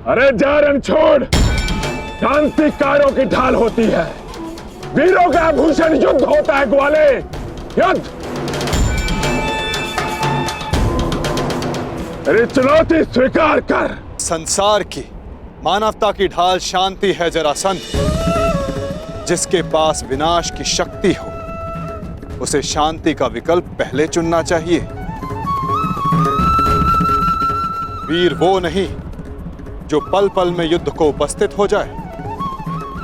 अरे जा रंग छोड़। शांति कायरों की ढाल होती है, वीरों का आभूषण युद्ध होता है ग्वाले, युद्ध। अरे चुनौती स्वीकार कर। संसार की, मानवता की ढाल शांति है जरासंध। जिसके पास विनाश की शक्ति हो उसे शांति का विकल्प पहले चुनना चाहिए। वीर वो नहीं जो पल पल में युद्ध को उपस्थित हो जाए।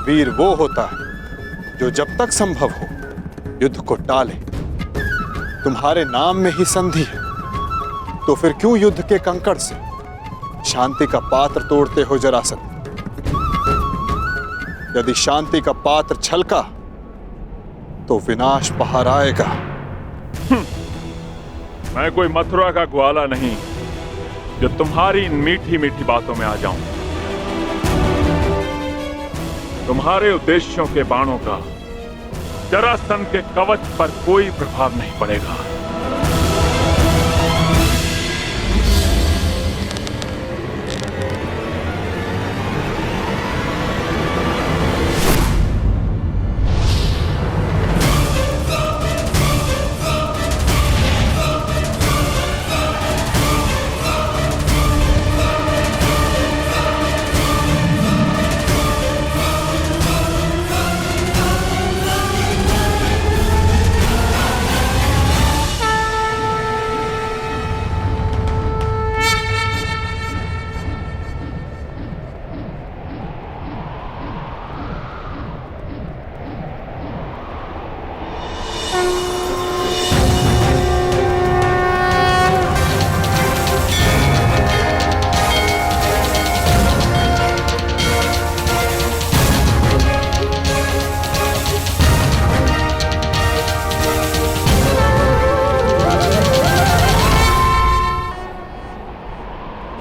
वीर वो होता है जो जब तक संभव हो युद्ध को टाले। तुम्हारे नाम में ही संधि है, तो फिर क्यों युद्ध के कंकड़ से शांति का पात्र तोड़ते हो जरासंध? यदि शांति का पात्र छलका तो विनाश बाहर आएगा। मैं कोई मथुरा का ग्वाला नहीं जो तुम्हारी इन मीठी मीठी बातों में आ जाऊं। तुम्हारे उद्देश्यों के बाणों का जरासंध के कवच पर कोई प्रभाव नहीं पड़ेगा।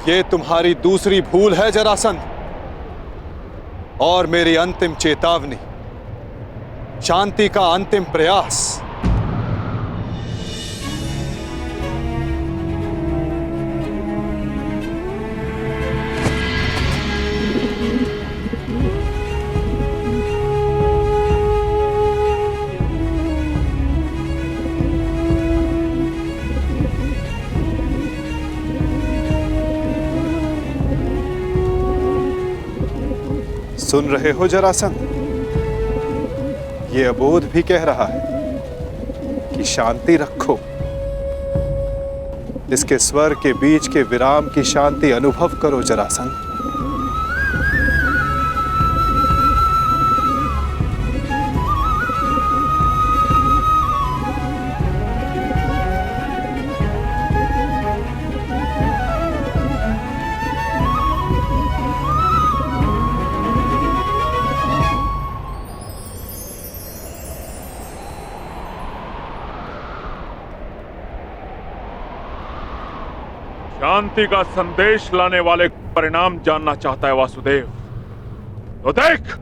ये तुम्हारी दूसरी भूल है जरासंध, और मेरी अंतिम चेतावनी, शांति का अंतिम प्रयास। सुन रहे हो जरासंध? ये अबोध भी कह रहा है कि शांति रखो। इसके स्वर के बीच के विराम की शांति अनुभव करो जरासंध। शांति का संदेश लाने वाले परिणाम जानना चाहता है वासुदेव, तो देख।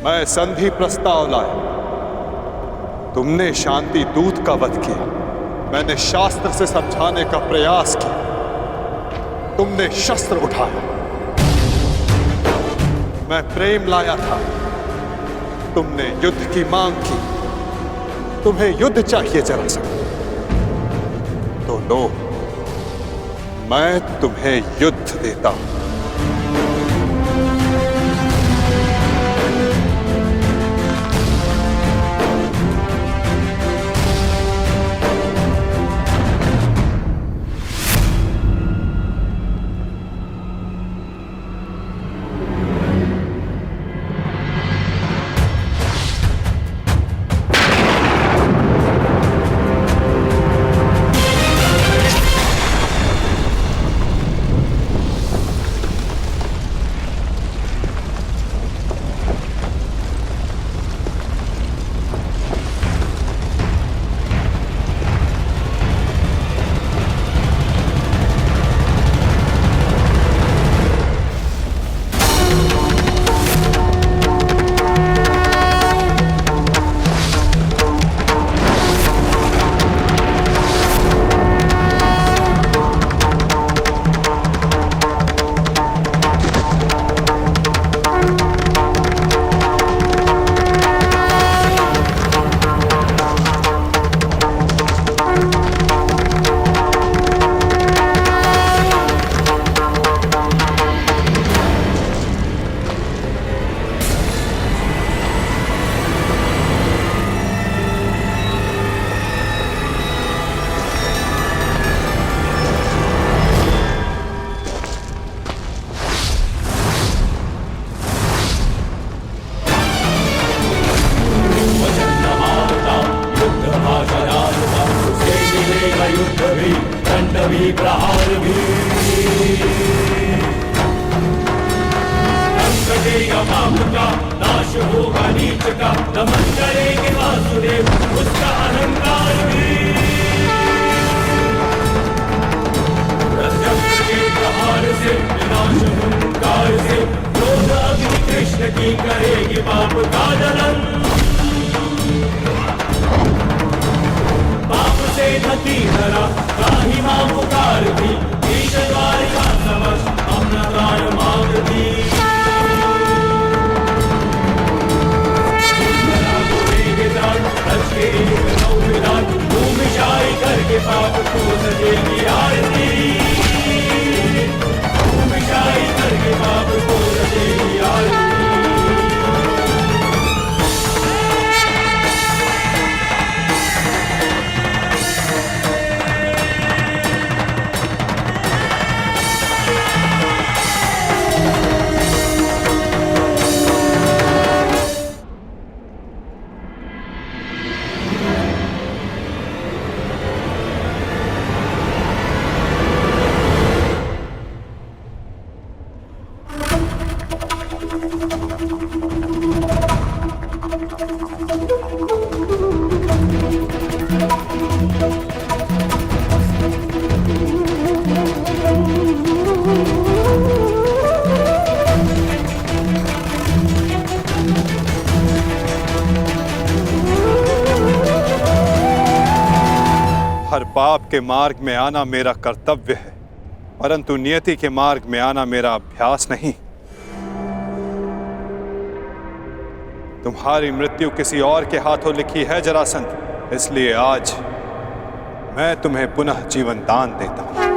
मैं संधि प्रस्ताव लाया। तुमने शांति दूत का वध किया, मैंने शास्त्र से समझाने का प्रयास किया। तुमने शस्त्र उठाया, मैं प्रेम लाया था। तुमने युद्ध की मांग की। तुम्हें युद्ध चाहिए जरासंध, तो लो, मैं तुम्हें युद्ध देता हूं। गति धरा काही मां पुकार दी ईश द्वारिका समक्ष अपना प्राण मांग दी भूमिशाई करके पाप को सजेगी आरती भूमिशाई करके पाप को सजेगी आरती हर पाप के मार्ग में आना मेरा कर्तव्य है, परंतु नियति के मार्ग में आना मेरा अभ्यास नहीं। तुम्हारी मृत्यु किसी और के हाथों लिखी है जरासंध, इसलिए आज मैं तुम्हें पुनः जीवन दान देता हूं।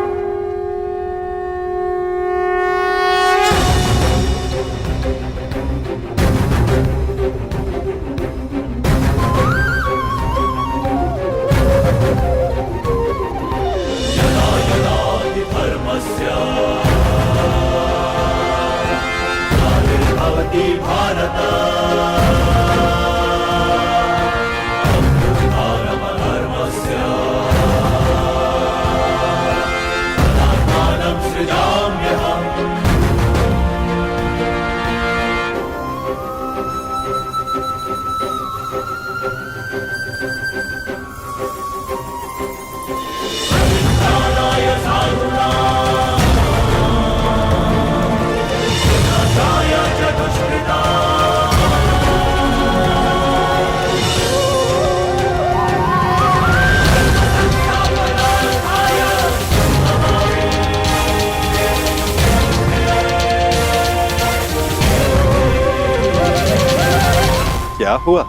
क्या हुआ?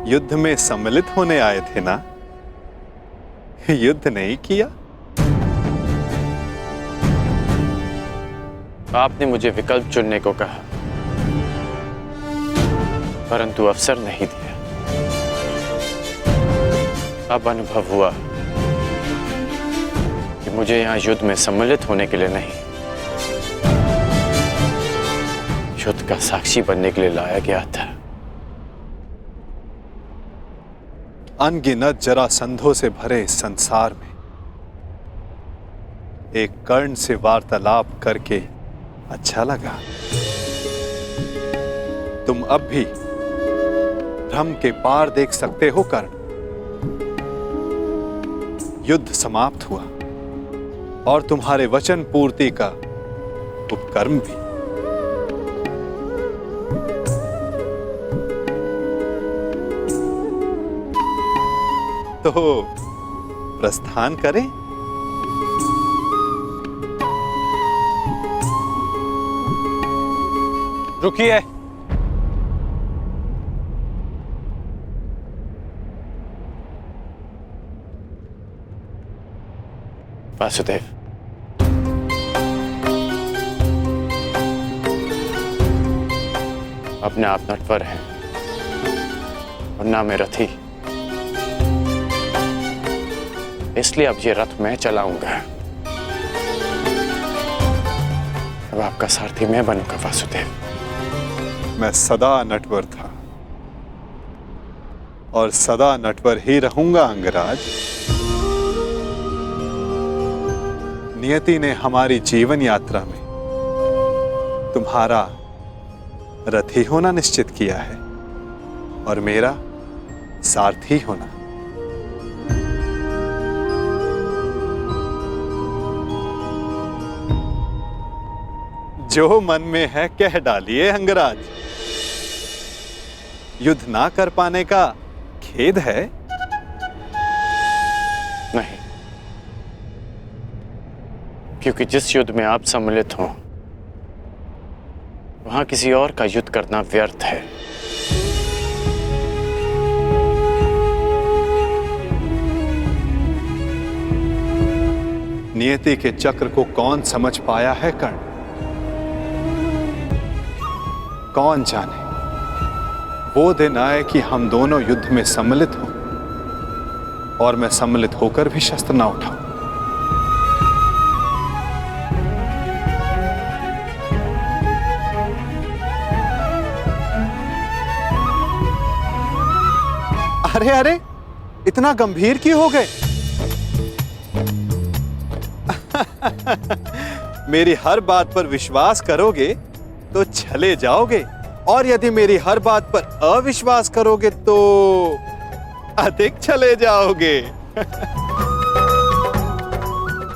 युद्ध में सम्मिलित होने आए थे ना? युद्ध नहीं किया? आपने मुझे विकल्प चुनने को कहा, परंतु अवसर नहीं दिया। अब अनुभव हुआ कि मुझे यहां युद्ध में सम्मिलित होने के लिए नहीं, युद्ध का साक्षी बनने के लिए लाया गया था। अनगिनत जरासंधों से भरे इस संसार में एक कर्ण से वार्तालाप करके अच्छा लगा। तुम अब भी भ्रम के पार देख सकते हो कर्ण। युद्ध समाप्त हुआ और तुम्हारे वचन पूर्ति का उपकर्म भी। तो प्रस्थान करें? रुकिए। वासुदेव, अपने आप नटवर हैं और ना मैं रथी, इसलिए अब ये रथ मैं चलाऊंगा। अब आपका सारथी मैं बनूंगा वासुदेव। मैं सदा नटवर था और सदा नटवर ही रहूंगा अंगराज। नियति ने हमारी जीवन यात्रा में तुम्हारा रथी होना निश्चित किया है और मेरा सारथी होना। जो मन में है कह डालिए अंगराज। युद्ध ना कर पाने का खेद है? क्योंकि जिस युद्ध में आप सम्मिलित हों वहां किसी और का युद्ध करना व्यर्थ है। नियति के चक्र को कौन समझ पाया है कर्ण? कौन जाने वो दिन आए कि हम दोनों युद्ध में सम्मिलित हों और मैं सम्मिलित होकर भी शस्त्र ना उठाऊं। अरे अरे, इतना गंभीर क्यों हो गए? मेरी हर बात पर विश्वास करोगे तो छले जाओगे, और यदि मेरी हर बात पर अविश्वास करोगे तो अधिक छले जाओगे।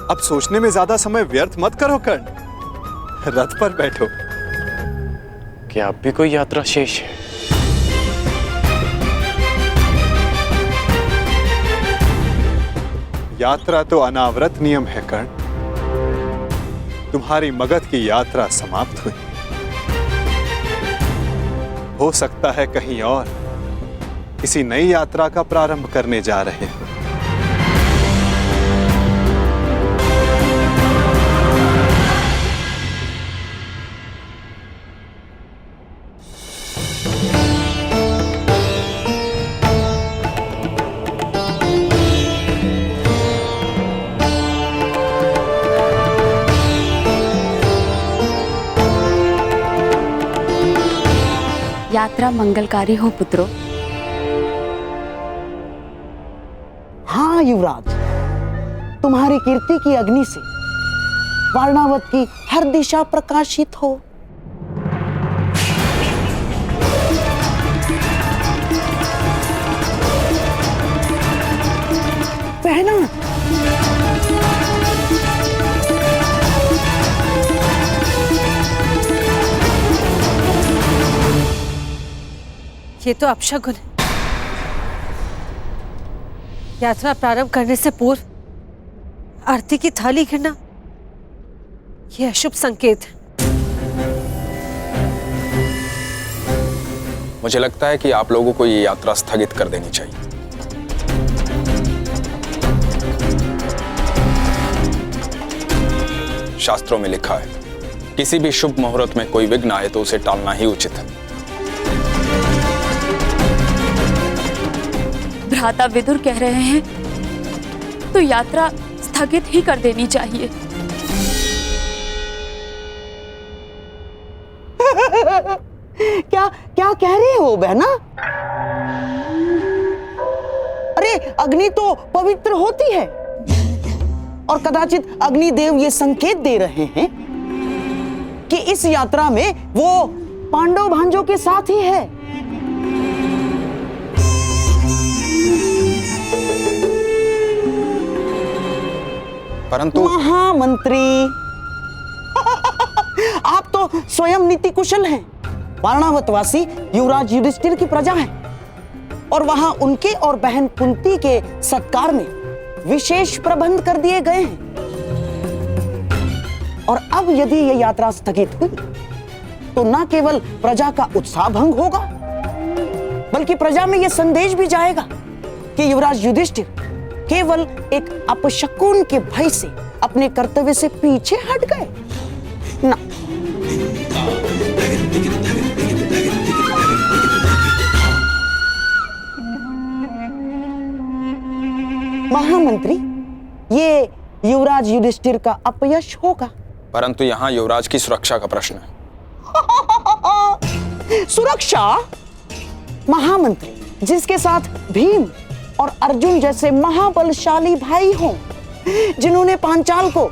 अब सोचने में ज्यादा समय व्यर्थ मत करो कर्ण, रथ पर बैठो। क्या अब भी कोई यात्रा शेष है? यात्रा तो अनावृत नियम है कर्ण। तुम्हारी मगध की यात्रा समाप्त हुई, हो सकता है कहीं और किसी नई यात्रा का प्रारंभ करने जा रहे हो। यात्रा मंगलकारी हो पुत्रों। हाँ युवराज, तुम्हारी कीर्ति की अग्नि से वारणावत की हर दिशा प्रकाशित हो। पहना ये तो अपशगुन है। यात्रा प्रारंभ करने से पूर्व आरती की थाली गिरना यह अशुभ संकेत है। मुझे लगता है कि आप लोगों को ये यात्रा स्थगित कर देनी चाहिए। शास्त्रों में लिखा है, किसी भी शुभ मुहूर्त में कोई विघ्न आए तो उसे टालना ही उचित है। भ्राता विदुर कह रहे हैं तो यात्रा स्थगित ही कर देनी चाहिए। क्या क्या कह रहे हो बहना? अरे अग्नि तो पवित्र होती है, और कदाचित अग्निदेव ये संकेत दे रहे हैं कि इस यात्रा में वो पांडव भांजों के साथ ही है। परंतु महामंत्री आप तो स्वयं नीति कुशल हैं। वारणावतवासी युवराज युधिष्ठिर की प्रजा है, और वहां उनके और बहन कुंती के सत्कार में विशेष प्रबंध कर दिए गए हैं। और अब यदि यह यात्रा स्थगित हुई तो न केवल प्रजा का उत्साह भंग होगा, बल्कि प्रजा में यह संदेश भी जाएगा कि युवराज युधिष्ठिर केवल एक अपशकुन के भय से अपने कर्तव्य से पीछे हट गए ना। महामंत्री, ये युवराज युधिष्ठिर का अपयश होगा। परंतु यहाँ युवराज की सुरक्षा का प्रश्न है। सुरक्षा? महामंत्री, जिसके साथ भीम और अर्जुन जैसे महाबलशाली भाई हों, जिन्होंने पांचाल को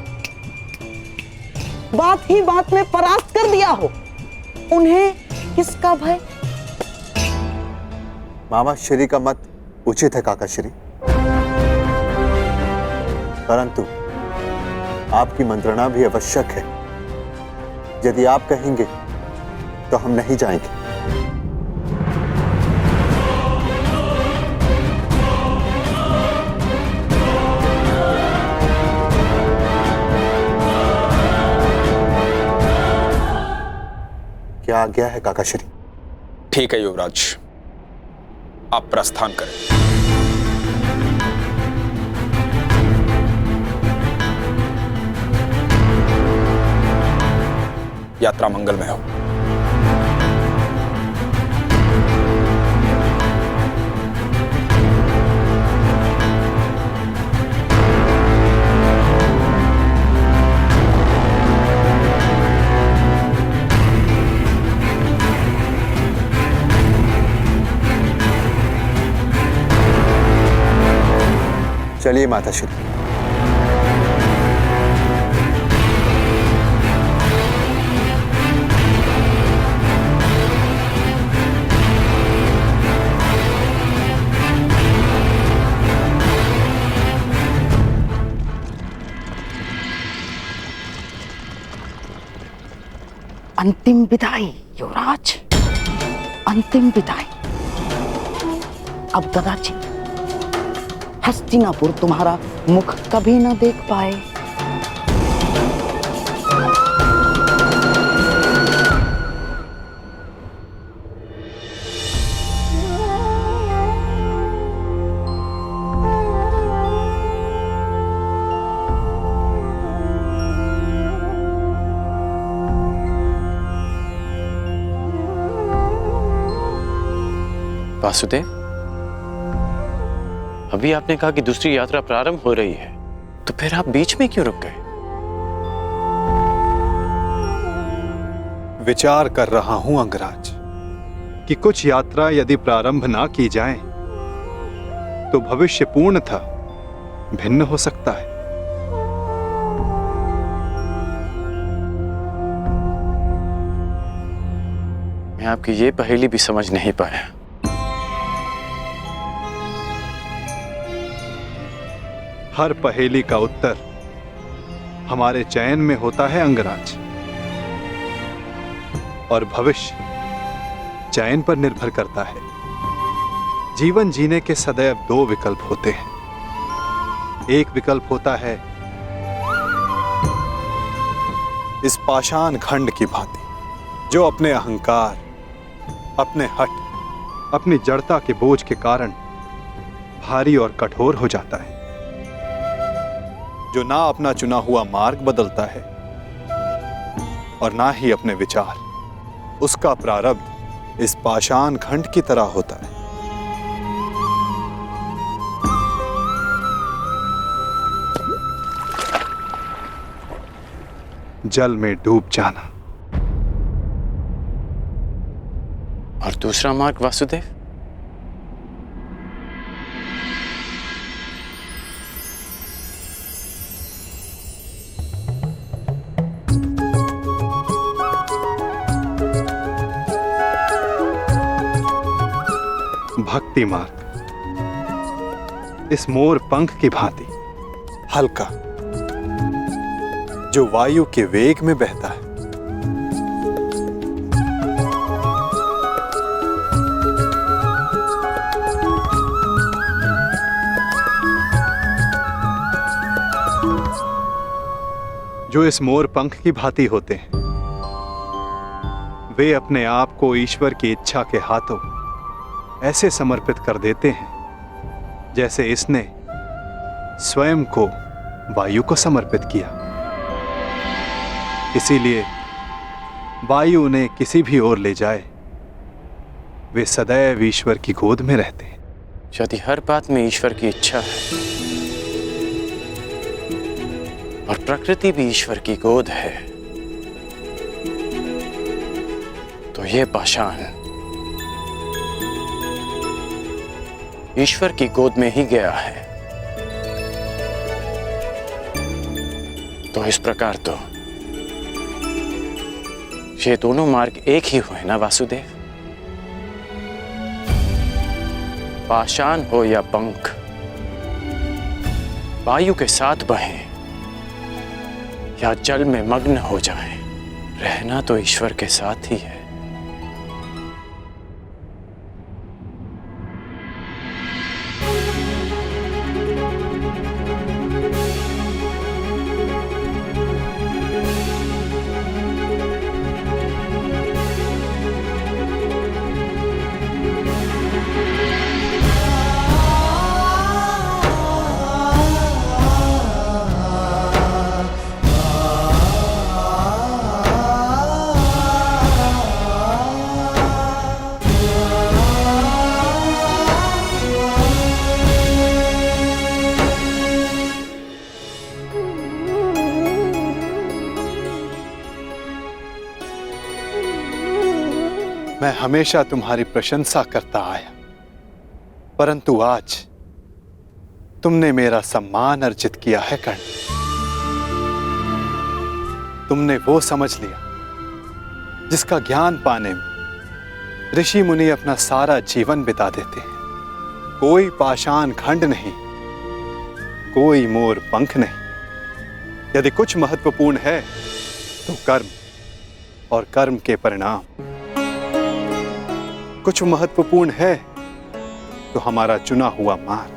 बात ही बात में परास्त कर दिया हो, उन्हें किसका भय? मामा श्री का मत उचित है काका श्री, परंतु आपकी मंत्रणा भी आवश्यक है। यदि आप कहेंगे तो हम नहीं जाएंगे। आज्ञा है काकाश्री। ठीक है युवराज, आप प्रस्थान करें। यात्रा मंगलमय हो। चलिए माताश्री। अंतिम विदाई युवराज, अंतिम विदाई। अब कदाचित हस्तिनापुर तुम्हारा मुख कभी न देख पाए। वासुदेव, अभी आपने कहा कि दूसरी यात्रा प्रारंभ हो रही है, तो फिर आप बीच में क्यों रुक गए? विचार कर रहा हूं अंगराज कि कुछ यात्रा यदि प्रारंभ ना की जाए तो भविष्य पूर्णतः भिन्न हो सकता है। मैं आपकी ये पहेली भी समझ नहीं पाया। हर पहेली का उत्तर हमारे चयन में होता है अंगराज, और भविष्य चयन पर निर्भर करता है। जीवन जीने के सदैव दो विकल्प होते हैं। एक विकल्प होता है इस पाषाण खंड की भांति, जो अपने अहंकार, अपने हठ, अपनी जड़ता के बोझ के कारण भारी और कठोर हो जाता है, जो ना अपना चुना हुआ मार्ग बदलता है और ना ही अपने विचार। उसका प्रारब्ध इस पाषाण खंड की तरह होता है। जल में डूब जाना। और दूसरा मार्ग वासुदेव? भक्ति मार्ग, इस मोर पंख की भांति हल्का, जो वायु के वेग में बहता है। जो इस मोर पंख की भांति होते हैं, वे अपने आप को ईश्वर की इच्छा के हाथों ऐसे समर्पित कर देते हैं जैसे इसने स्वयं को वायु को समर्पित किया। इसीलिए वायु उन्हें किसी भी ओर ले जाए, वे सदैव ईश्वर की गोद में रहते हैं। यदि हर बात में ईश्वर की इच्छा है और प्रकृति भी ईश्वर की गोद है, तो ये पाषाण ईश्वर की गोद में ही गया है। तो इस प्रकार तो ये दोनों मार्ग एक ही हुए ना वासुदेव? पाषाण हो या पंख, वायु के साथ बहें या जल में मग्न हो जाएं, रहना तो ईश्वर के साथ ही है। मैं हमेशा तुम्हारी प्रशंसा करता आया, परंतु आज तुमने मेरा सम्मान अर्जित किया है कर्ण। तुमने वो समझ लिया जिसका ज्ञान पाने में ऋषि मुनि अपना सारा जीवन बिता देते हैं। कोई पाषाण खंड नहीं, कोई मोर पंख नहीं। यदि कुछ महत्वपूर्ण है तो कर्म और कर्म के परिणाम। कुछ महत्वपूर्ण है तो हमारा चुना हुआ मार्ग।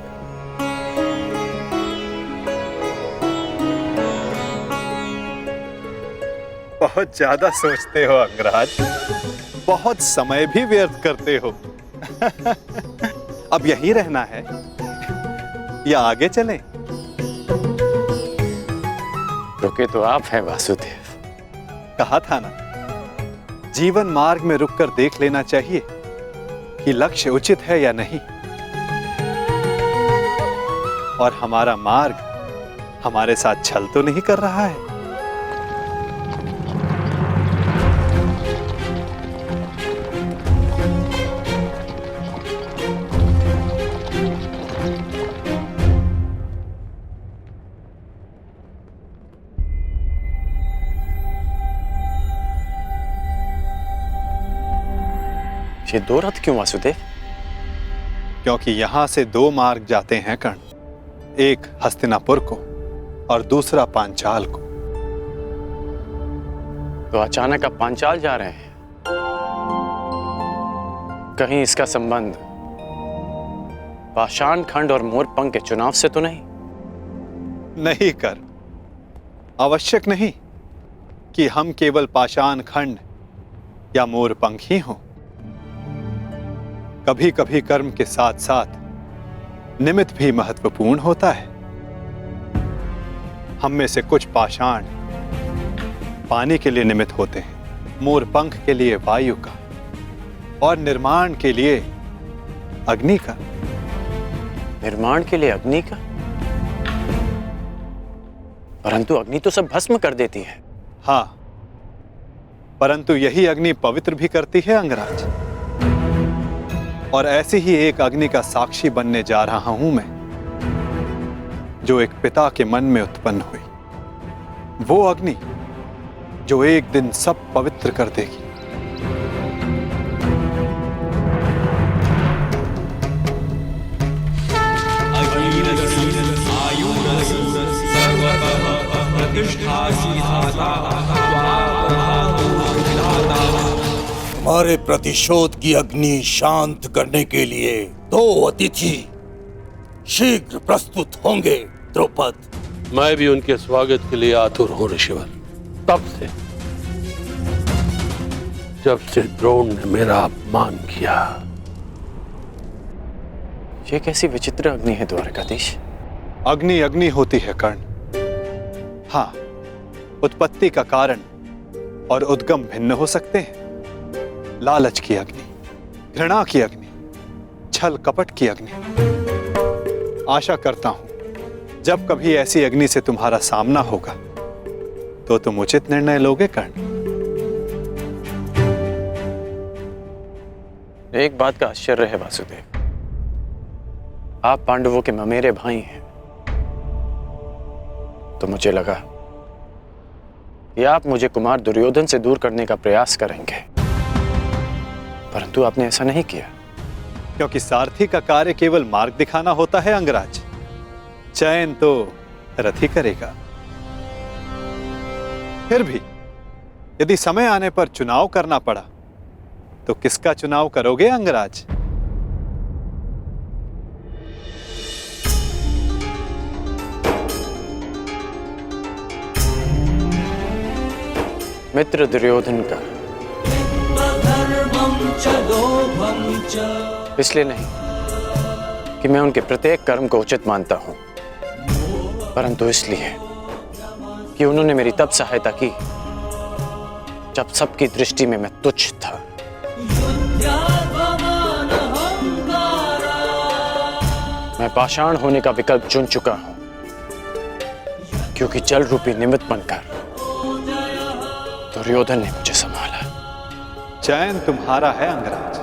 बहुत ज्यादा सोचते हो अंगराज, बहुत समय भी व्यर्थ करते हो। अब यहीं रहना है या आगे चलें? रुके तो आप हैं वासुदेव। कहा था ना, जीवन मार्ग में रुककर देख लेना चाहिए कि लक्ष्य उचित है या नहीं। और हमारा मार्ग हमारे साथ छल तो नहीं कर रहा है। ये दो रथ क्यों वासुदेव? क्योंकि यहां से दो मार्ग जाते हैं कर्ण, एक हस्तिनापुर को और दूसरा पांचाल को। तो अचानक आप पांचाल जा रहे हैं? कहीं इसका संबंध पाषाण खंड और मोरपंख के चुनाव से तो नहीं? नहीं कर, आवश्यक नहीं कि हम केवल पाषाण खंड या मोरपंख ही हों। कभी कभी कर्म के साथ साथ निमित्त भी महत्वपूर्ण होता है। हम में से कुछ पाषाण पानी के लिए निमित्त होते हैं, मोरपंख के लिए वायु का, और निर्माण के लिए अग्नि का। निर्माण के लिए अग्नि का? परंतु अग्नि तो सब भस्म कर देती है। हाँ, परंतु यही अग्नि पवित्र भी करती है अंगराज। और ऐसी ही एक अग्नि का साक्षी बनने जा रहा हूं मैं, जो एक पिता के मन में उत्पन्न हुई। वो अग्नि जो एक दिन सब पवित्र कर देगी। हमारे प्रतिशोध की अग्नि शांत करने के लिए दो अतिथि शीघ्र प्रस्तुत होंगे द्रौपद। मैं भी उनके स्वागत के लिए आतुर हूं ऋषिवर। तब से जब से द्रोण ने मेरा अपमान किया। ये कैसी विचित्र अग्नि है द्वारकाधीश? अग्नि अग्नि होती है कर्ण। हाँ, उत्पत्ति का कारण और उद्गम भिन्न हो सकते हैं। लालच की अग्नि, घृणा की अग्नि, छल कपट की अग्नि। आशा करता हूं जब कभी ऐसी अग्नि से तुम्हारा सामना होगा तो तुम उचित निर्णय लोगे कर्ण। एक बात का आश्चर्य है वासुदेव, आप पांडवों के ममेरे भाई हैं, तो मुझे लगा कि आप मुझे कुमार दुर्योधन से दूर करने का प्रयास करेंगे, परंतु आपने ऐसा नहीं किया। क्योंकि सारथी का कार्य केवल मार्ग दिखाना होता है अंगराज, चयन तो रथ ही करेगा। फिर भी यदि समय आने पर चुनाव करना पड़ा तो किसका चुनाव करोगे अंगराज? मित्र दुर्योधन का। इसलिए नहीं कि मैं उनके प्रत्येक कर्म को उचित मानता हूं, परंतु इसलिए कि उन्होंने मेरी तब सहायता की जब सबकी दृष्टि में मैं तुच्छ था। मैं पाषाण होने का विकल्प चुन चुका हूं, क्योंकि जल रूपी निमित्त बनकर दुर्योधन ने मुझे संभाला। चैन तुम्हारा है अंगराज,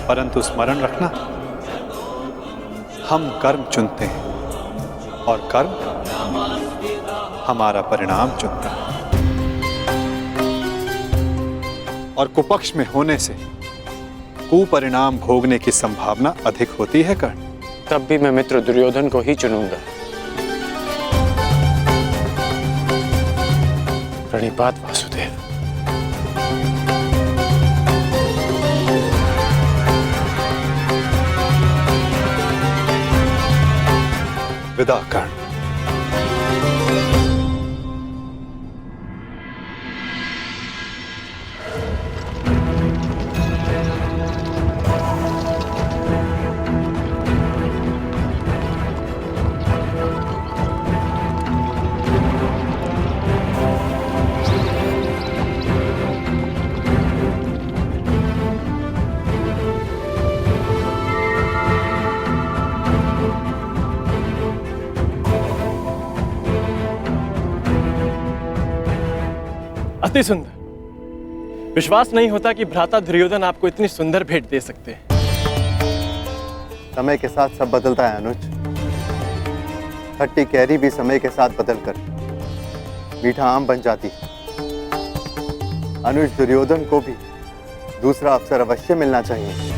परंतु स्मरण रखना, हम कर्म चुनते हैं और कर्म हमारा परिणाम चुनता है। और कुपक्ष में होने से कुपरिणाम भोगने की संभावना अधिक होती है कर्ण। तब भी मैं मित्र दुर्योधन को ही चुनूंगा। प्रणिपात वासुदेव। विदा कर्ण। अति सुंदर। विश्वास नहीं होता कि भ्राता दुर्योधन आपको इतनी सुंदर भेंट दे सकते हैं। समय के साथ सब बदलता है अनुज। खट्टी कैरी भी समय के साथ बदलकर मीठा आम बन जाती है। अनुज, दुर्योधन को भी दूसरा अवसर अवश्य मिलना चाहिए।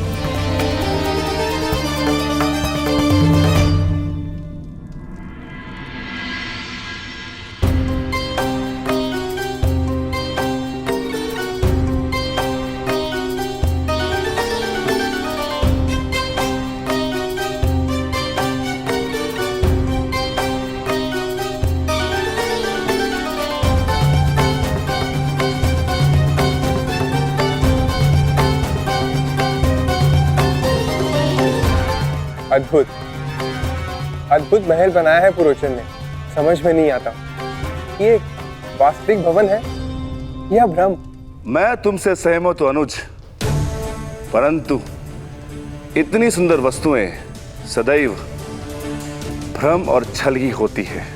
अद्भुत अद्भुत महल बनाया है पुरोचन ने। समझ में नहीं आता ये वास्तविक भवन है या भ्रम। मैं तुमसे सहमत हूं अनुज, परंतु इतनी सुंदर वस्तुएं सदैव भ्रम और छल ही होती है।